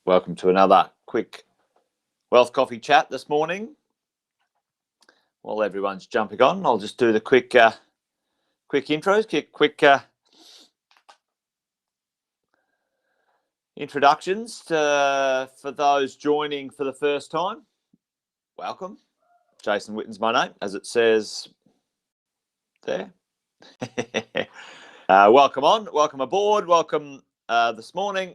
Welcome to another quick Wealth Coffee chat this morning. While everyone's jumping on, I'll just do the quick intros, quick introductions for those joining for the first time. Welcome. Jason Witten's my name, as it says there. Welcome aboard, welcome this morning.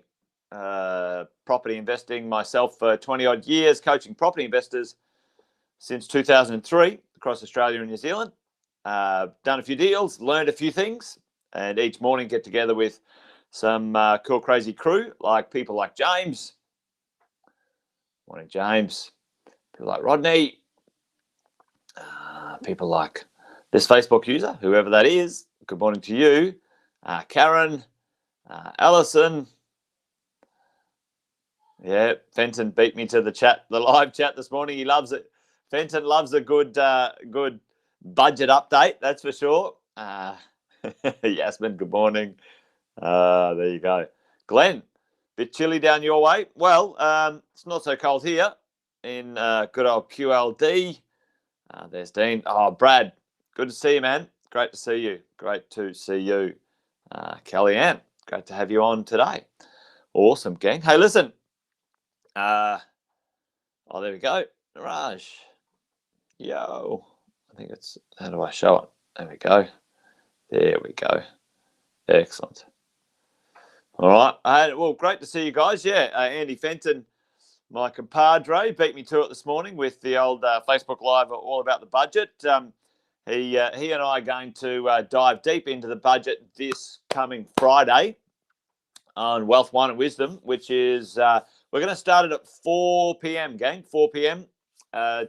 Property investing myself for 20 odd years, coaching property investors since 2003 across Australia and New Zealand. Done a few deals, learned a few things, and each morning get together with some cool, crazy crew, like people like James. Morning, James. People like Rodney. People like this Facebook user, whoever that is. Good morning to you. Karen, Alison. Yeah, Fenton beat me to the live chat this morning. He loves it. Fenton loves a good budget update, that's for sure. Yasmin, good morning. There you go. Glenn, bit chilly down your way. Well, it's not so cold here in good old QLD. There's Dean. Oh, Brad, good to see you, man. Great to see you. Kellyanne, great to have you on today. Awesome, gang. Hey, listen. There we go. Raj. Yo. I think it's, how do I show it? There we go. Excellent. All right. Well, great to see you guys. Yeah, Andy Fenton, my compadre, beat me to it this morning with the old Facebook Live all about the budget. He and I are going to dive deep into the budget this coming Friday on Wealth, Wine and Wisdom, which is... we're going to start it at 4 p.m., gang. 4 p.m.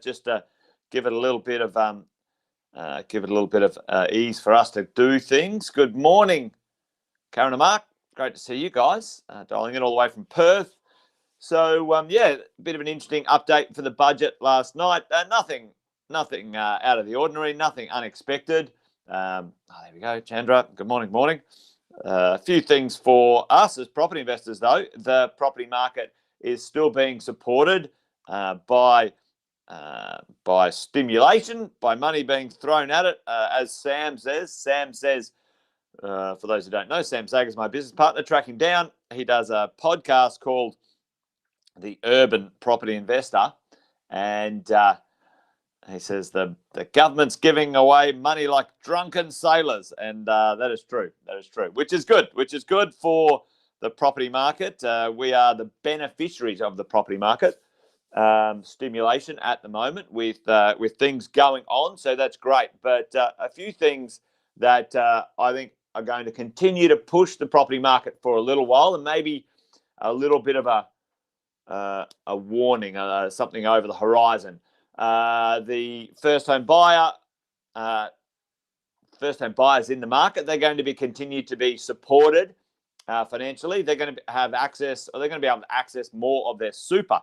Just to give it a little bit of ease for us to do things. Good morning, Karen and Mark. Great to see you guys dialing in all the way from Perth. So a bit of an interesting update for the budget last night. Nothing out of the ordinary. Nothing unexpected. There we go, Chandra. Good morning. A few things for us as property investors, though. The property market is still being supported by stimulation, by money being thrown at it, as Sam says. Sam says, for those who don't know, Sam Sager's my business partner. Track him down. He does a podcast called The Urban Property Investor, and he says the government's giving away money like drunken sailors, and that is true. Which is good for the property market. We are the beneficiaries of the property market stimulation at the moment with things going on, so that's great. But a few things that I think are going to continue to push the property market for a little while, and maybe a little bit of a warning, something over the horizon. The first-home buyers in the market, they're going to be continued to be supported financially. They're going to have access, or they're going to be able to access more of their super.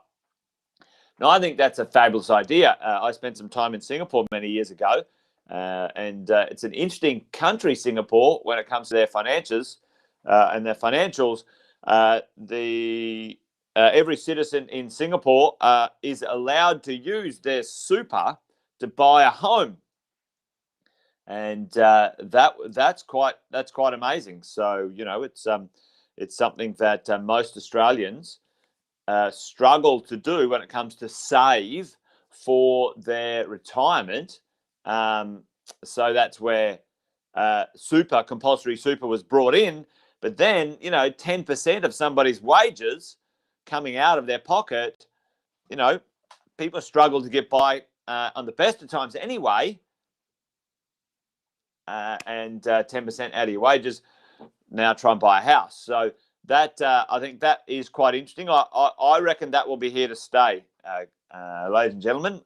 Now, I think that's a fabulous idea. I spent some time in Singapore many years ago, and it's an interesting country, Singapore, when it comes to their finances and their financials. Every citizen in Singapore is allowed to use their super to buy a home, and that's quite amazing. So it's something that most Australians struggle to do when it comes to save for their retirement. So that's where compulsory super was brought in. But then 10% of somebody's wages coming out of their pocket, people struggle to get by on the best of times anyway, and 10% out of your wages now try and buy a house. So that I think that is quite interesting. I reckon that will be here to stay, ladies and gentlemen.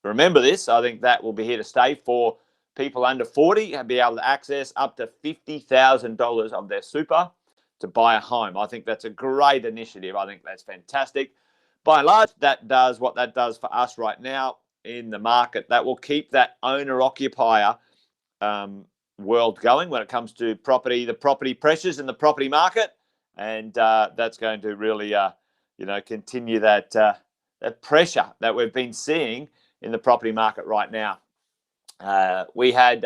Remember this. I think that will be here to stay for people under 40 and be able to access up to $50,000 of their super to buy a home. I think that's a great initiative. I think that's fantastic. By and large, that does what that does for us right now in the market. That will keep that owner-occupier world going when it comes to property, the property pressures in the property market. and that's going to really, continue that pressure that we've been seeing in the property market right now. We had,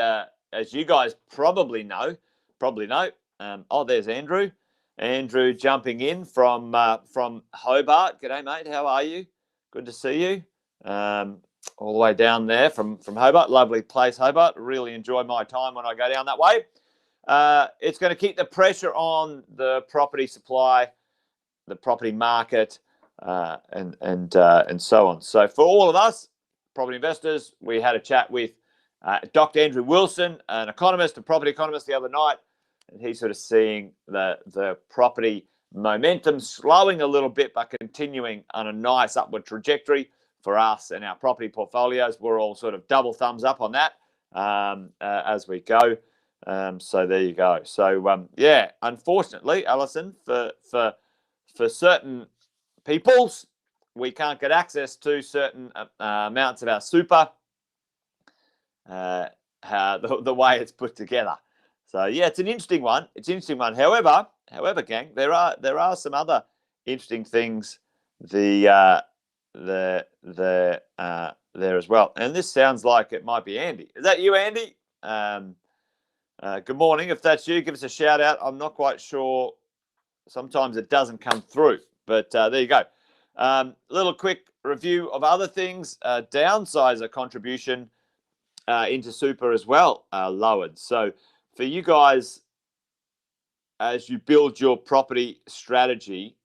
as you guys probably know. There's Andrew. Andrew jumping in from Hobart. G'day, mate. How are you? Good to see you. All the way down there from Hobart. Lovely place, Hobart. Really enjoy my time when I go down that way. It's going to keep the pressure on the property supply, the property market, and so on. So for all of us, property investors, we had a chat with Dr. Andrew Wilson, an economist, a property economist, the other night, and he's sort of seeing the property momentum slowing a little bit, but continuing on a nice upward trajectory for us and our property portfolios. We're all sort of double thumbs up on that as we go. So there you go. So unfortunately, Alison, for certain peoples, we can't get access to certain amounts of our super. The way it's put together. So yeah, it's an interesting one. However, gang, there are some other interesting things there as well. And this sounds like it might be Andy. Is that you, Andy? Good morning. If that's you, give us a shout out. I'm not quite sure. Sometimes it doesn't come through, but there you go. Little quick review of other things. Downsizer contribution into super as well lowered. So for you guys, as you build your property strategy,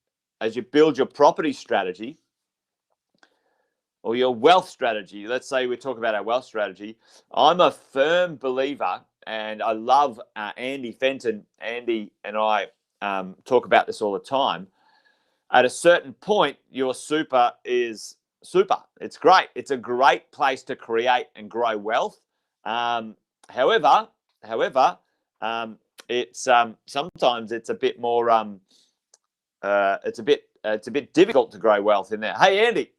or your wealth strategy, let's say we talk about our wealth strategy, I'm a firm believer, and I love Andy Fenton. Andy and I talk about this all the time. At a certain point, your super is super. It's great. It's a great place to create and grow wealth. However, it's sometimes it's a bit more it's a bit difficult to grow wealth in there. Hey, Andy,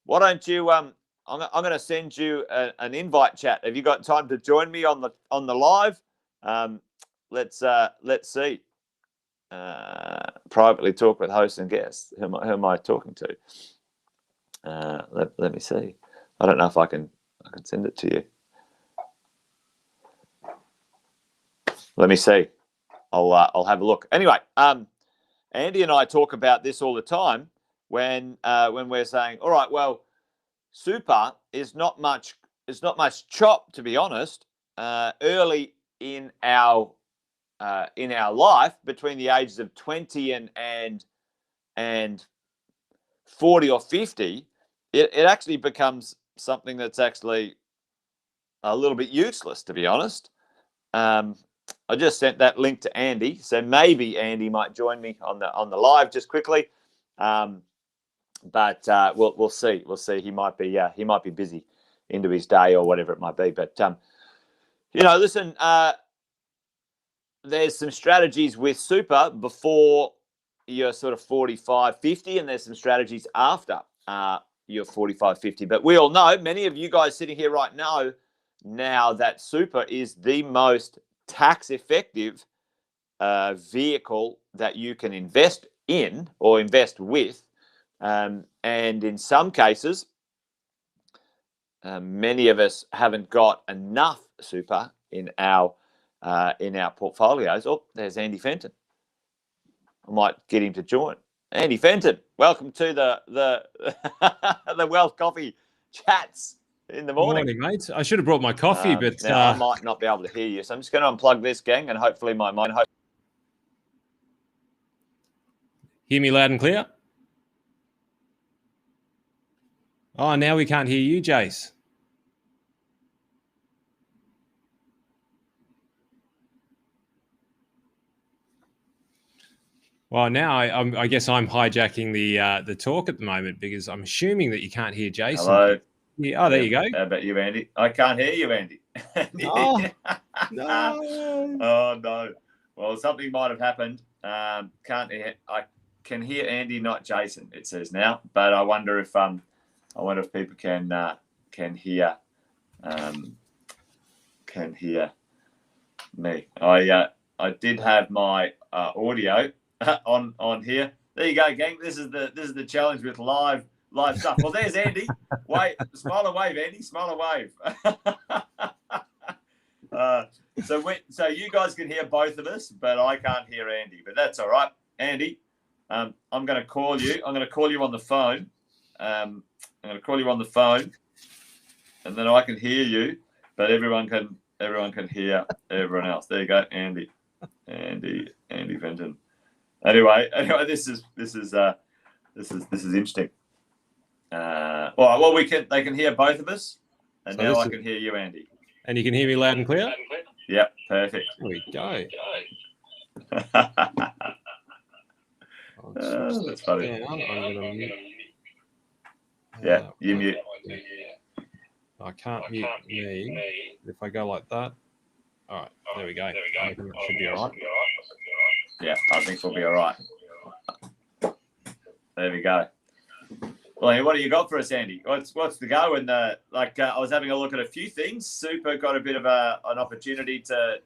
why don't you I'm going to send you an invite chat. Have you got time to join me on the live? Let's see. Privately talk with hosts and guests. Who am I talking to? Let me see. I don't know if I can send it to you. Let me see. I'll have a look. Anyway, Andy and I talk about this all the time when we're saying, all right, well, super is not much chop, to be honest. Early in our life, between the ages of 20 and 40 or 50, it actually becomes something that's actually a little bit useless, to be honest. I just sent that link to Andy, so maybe Andy might join me on the live just quickly. But we'll see. We'll see. He might be busy into his day or whatever it might be. But listen. There's some strategies with super before you're sort of 45, 50, and there's some strategies after you're 45, 50. But we all know, many of you guys sitting here right now that super is the most tax-effective vehicle that you can invest in or invest with. And in some cases, many of us haven't got enough super in our portfolios. Oh, there's Andy Fenton. I might get him to join. Andy Fenton, welcome to the the Wealth Coffee chats in the morning. Good morning, mate. I should have brought my coffee, but now I might not be able to hear you, so I'm just going to unplug this, gang, and hopefully my mind. Hear me loud and clear? Oh, now we can't hear you, Jace. Well, now I guess I'm hijacking the talk at the moment because I'm assuming that you can't hear Jason. Hello. Yeah, oh, there you go. How about you, Andy? I can't hear you, Andy. Oh, no. Oh, no. Well, something might have happened. I can hear Andy, not Jason, it says now. But I wonder if people can hear me. I did have my audio on here. There you go, gang. This is the challenge with live stuff. Well, there's Andy. Wave, smile and wave, Andy. Smile and wave. So you guys can hear both of us, but I can't hear Andy. But that's all right, Andy. I'm going to call you. I'm going to call you on the phone. I'm going to call you on the phone, and then I can hear you, but everyone can hear everyone else. There you go, Andy Fenton. Anyway, this is interesting. Well, they can hear both of us, and so now I can hear you, Andy. And you can hear me loud and clear? Yep, perfect. There we go. That's funny. You mute. I can't mute me. If I go like that. All right, there we go. I think that should be all right. Yeah, I think we'll be all right. There we go. Well, what do you got for us, Andy? What's the go? And I was having a look at a few things. Super got a bit of an opportunity to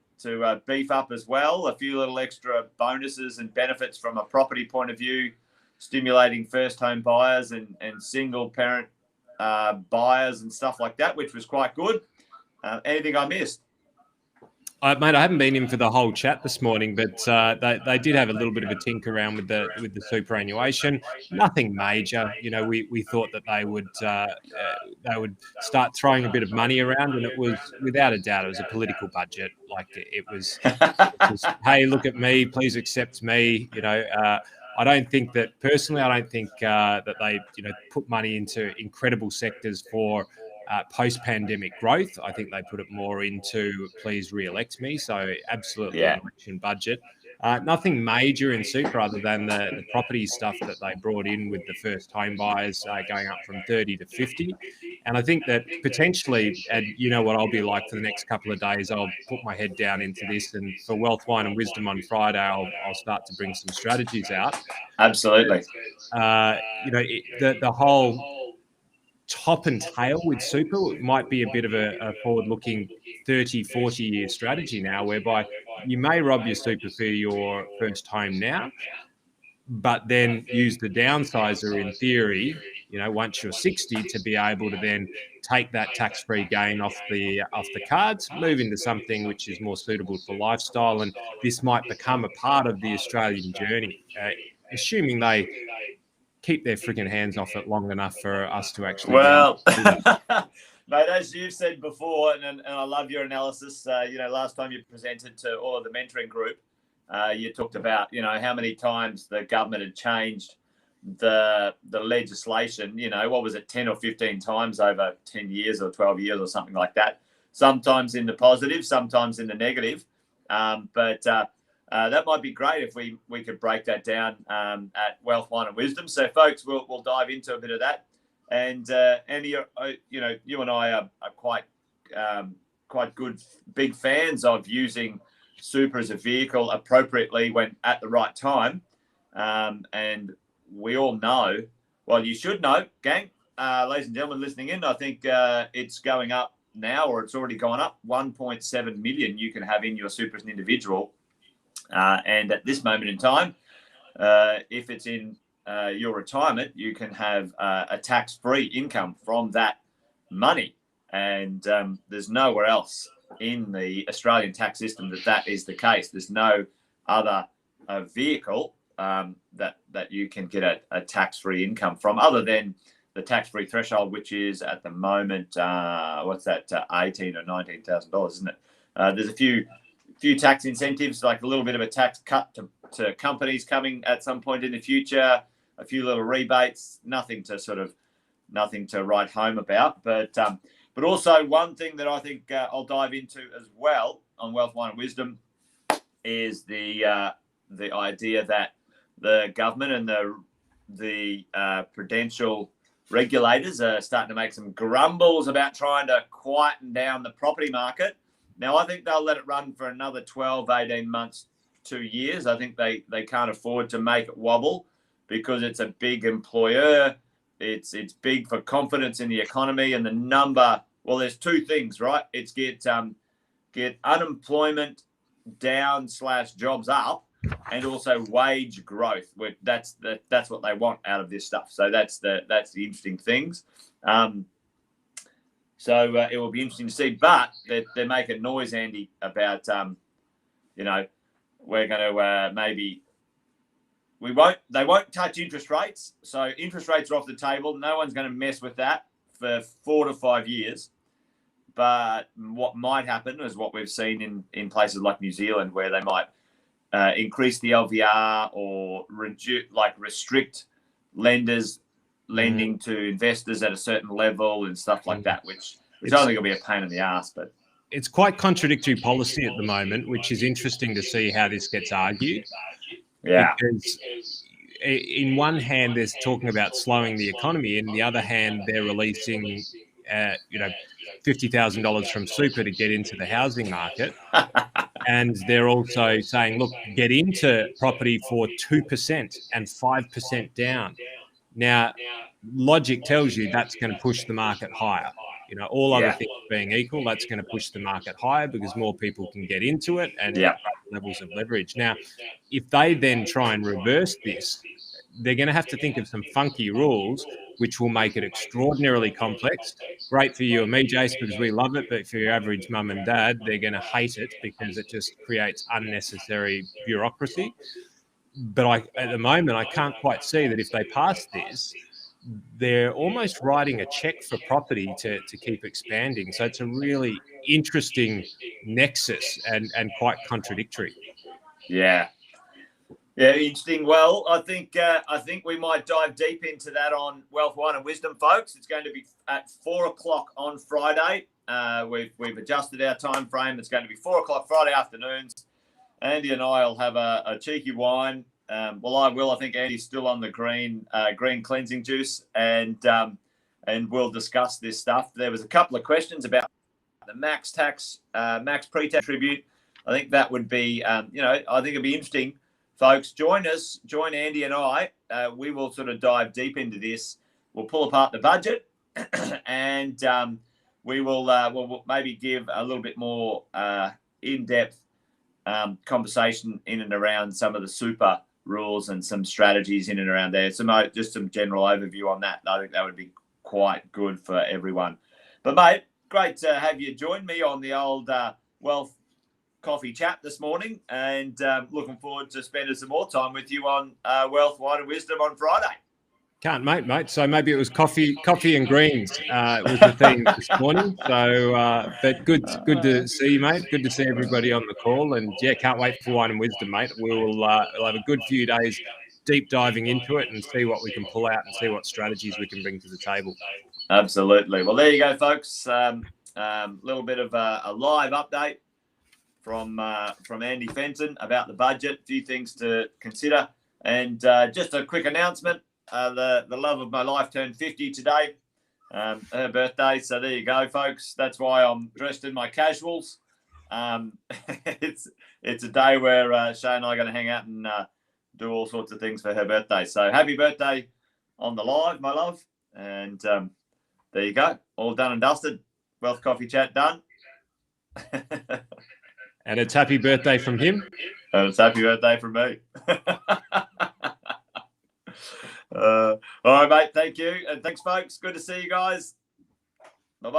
beef up as well. A few little extra bonuses and benefits from a property point of view, stimulating first home buyers and single parent buyers and stuff like that, which was quite good. Anything I missed? Mate, I haven't been in for the whole chat this morning, but they did have a little bit of a tinker around with the superannuation. Nothing major. You know, we thought that they would start throwing a bit of money around, and it was, without a doubt, it was a political budget. Like it was hey, look at me, please accept me. You know, I don't think that they put money into incredible sectors for post-pandemic growth. I think they put it more into please re-elect me. So absolutely an election budget. Nothing major in super other than the property stuff that they brought in with the first home buyers going up from 30 to 50. And I think that potentially, and you know what I'll be like for the next couple of days, I'll put my head down into this, and for Wealth, Wine and Wisdom on Friday, I'll start to bring some strategies out. Absolutely. The whole top and tail with super might be a bit of a forward-looking 30, 40-year strategy now, whereby you may rob your super for your first home now, but then use the downsizer in theory, once you're 60, to be able to then take that tax-free gain off the cards, move into something which is more suitable for lifestyle, and this might become a part of the Australian journey, assuming they keep their freaking hands off it long enough for us to actually. Well, mate, as you've said before, and I love your analysis. Last time you presented to all of the mentoring group, you talked about how many times the government had changed the legislation. What was it, 10 or 15 times over 10 years or 12 years or something like that. Sometimes in the positive, sometimes in the negative. But that might be great if we could break that down at Wealth, Wine and Wisdom. So, folks, we'll dive into a bit of that. And Andy, you and I are quite good, big fans of using super as a vehicle appropriately when at the right time. And we all know, well, you should know, gang, ladies and gentlemen listening in, I think it's going up now, or it's already gone up, 1.7 million you can have in your super as an individual. And at this moment in time, if it's in your retirement, you can have a tax-free income from that money. And there's nowhere else in the Australian tax system that is the case. There's no other vehicle that you can get a tax-free income from, other than the tax-free threshold, which is at the moment, what's that, $18,000 or $19,000, isn't it? There's a few tax incentives, like a little bit of a tax cut to companies coming at some point in the future, a few little rebates, nothing to write home about. But also one thing that I think I'll dive into as well on Wealth, Wine and Wisdom is the idea that the government and the prudential regulators are starting to make some grumbles about trying to quieten down the property market. Now, I think they'll let it run for another 12, 18 months, 2 years. I think they can't afford to make it wobble, because it's a big employer. It's big for confidence in the economy and the number. Well, there's two things, right? It's get unemployment down / jobs up, and also wage growth. That's what they want out of this stuff. So that's the interesting things. So it will be interesting to see. But they're making noise, Andy, about we're going to maybe they won't touch interest rates. So interest rates are off the table. No one's going to mess with that for 4 to 5 years. But what might happen is what we've seen in places like New Zealand, where they might increase the LVR or restrict lenders lending to investors at a certain level and stuff like that, which I think will be a pain in the ass. But it's quite contradictory policy at the moment, which is interesting to see how this gets argued. Yeah. Because in one hand, there's talking about slowing the economy. In the other hand, they're releasing, $50,000 from super to get into the housing market. And they're also saying, look, get into property for 2% and 5% down. Now, logic tells you that's going to push the market higher. All other things being equal, that's going to push the market higher because more people can get into it and levels of leverage. Now, if they then try and reverse this, they're going to have to think of some funky rules, which will make it extraordinarily complex. Great for you and me, Jace, because we love it. But for your average mum and dad, they're going to hate it because it just creates unnecessary bureaucracy. But at the moment, I can't quite see that if they pass this, they're almost writing a check for property to keep expanding. So it's a really interesting nexus and quite contradictory. Yeah, interesting. Well, I think we might dive deep into that on Wealth, Wine and Wisdom, folks. It's going to be at 4:00 on Friday. We've adjusted our time frame. It's going to be 4:00 Friday afternoons. Andy and I will have a cheeky wine. Well, I will. I think Andy's still on the green cleansing juice, and we'll discuss this stuff. There was a couple of questions about the max pre-tax tribute. I think that would be, I think it'd be interesting, folks. Join Andy and I. We will sort of dive deep into this. We'll pull apart the budget, and we'll maybe give a little bit more in-depth conversation in and around some of the super rules and some strategies in and around there. So, mate, just some general overview on that. I think that would be quite good for everyone. But, mate, great to have you join me on the old Wealth Coffee Chat this morning, and looking forward to spending some more time with you on Wealth, Wine and Wisdom on Friday. Can't, mate. So maybe it was coffee and greens was the theme this morning. So, but good to see you, mate. Good to see everybody on the call, and can't wait for Wine and Wisdom, mate. We'll have a good few days deep diving into it and see what we can pull out and see what strategies we can bring to the table. Absolutely. Well, there you go, folks. Little bit of a live update from Andy Fenton about the budget. A few things to consider, and just a quick announcement. The love of my life turned 50 today, her birthday. So there you go, folks. That's why I'm dressed in my casuals. It's a day where Shay and I are going to hang out and do all sorts of things for her birthday. So happy birthday on the live, my love. And there you go. All done and dusted. Wealth Coffee Chat done. And it's happy birthday from him. And it's happy birthday from me. All right, mate. Thank you. And thanks, folks. Good to see you guys.